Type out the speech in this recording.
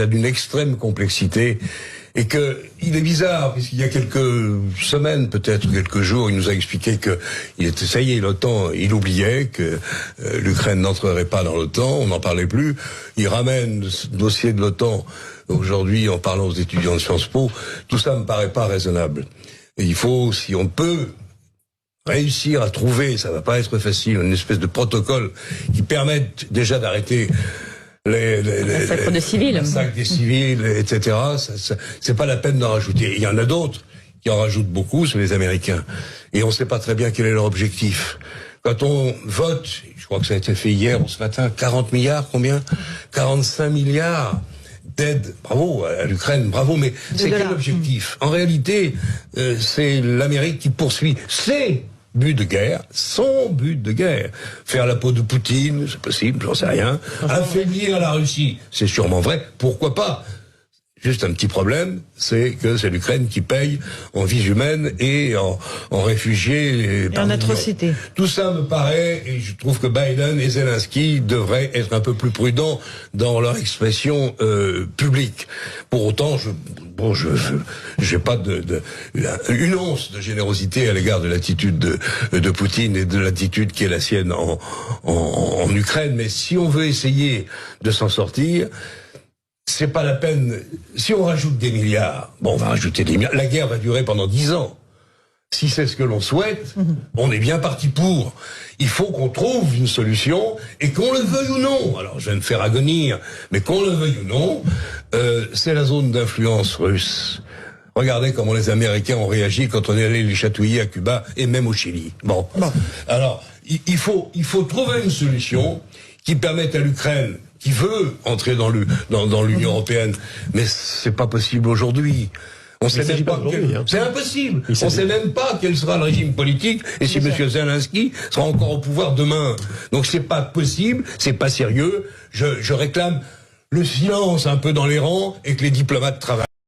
d'une extrême complexité et que il est bizarre puisqu'il y a quelques semaines, peut-être quelques jours, il nous a expliqué que il était, ça y est, l'OTAN, il oubliait que l'Ukraine n'entrerait pas dans l'OTAN, on n'en parlait plus. Il ramène ce dossier de l'OTAN aujourd'hui en parlant aux étudiants de Sciences Po. Tout ça me paraît pas raisonnable. Et il faut, si on peut, réussir à trouver, ça va pas être facile, une espèce de protocole qui permette déjà d'arrêter les massacres de civils, massacres des civils, etc. C'est pas la peine d'en rajouter. Il y en a d'autres qui en rajoutent beaucoup, c'est les Américains. Et on sait pas très bien quel est leur objectif. Quand on vote, je crois que ça a été fait hier ou ce matin, 40 milliards, combien? 45 milliards d'aide. Bravo à l'Ukraine, bravo, mais c'est quel objectif? En réalité, c'est l'Amérique qui poursuit ses buts de guerre, son but de guerre. Faire la peau de Poutine, c'est possible, j'en sais rien. Affaiblir la Russie, c'est sûrement vrai, pourquoi pas? Juste un petit problème, c'est que c'est l'Ukraine qui paye en vies humaines et en réfugiés. Et en atrocités. Tout ça me paraît, et je trouve que Biden et Zelensky devraient être un peu plus prudents dans leur expression publique. Pour autant, j'ai pas une once de générosité à l'égard de l'attitude de Poutine et de l'attitude qui est la sienne en Ukraine. Mais si on veut essayer de s'en sortir, c'est pas la peine. Si on rajoute des milliards, bon, on va rajouter des milliards. La guerre va durer pendant 10 ans. Si c'est ce que l'on souhaite, on est bien parti pour. Il faut qu'on trouve une solution, et qu'on le veuille ou non. Alors, je vais me faire agonir, mais qu'on le veuille ou non, c'est la zone d'influence russe. Regardez comment les Américains ont réagi quand on est allé les chatouiller à Cuba et même au Chili. Bon. Alors, il faut trouver une solution qui permette à l'Ukraine, qui veut entrer dans l'Union européenne, mais c'est pas possible aujourd'hui. On sait même pas c'est impossible. On sait même pas quel sera le régime politique et si M. Zelensky sera encore au pouvoir demain. Donc c'est pas possible, c'est pas sérieux. Je réclame le silence un peu dans les rangs et que les diplomates travaillent.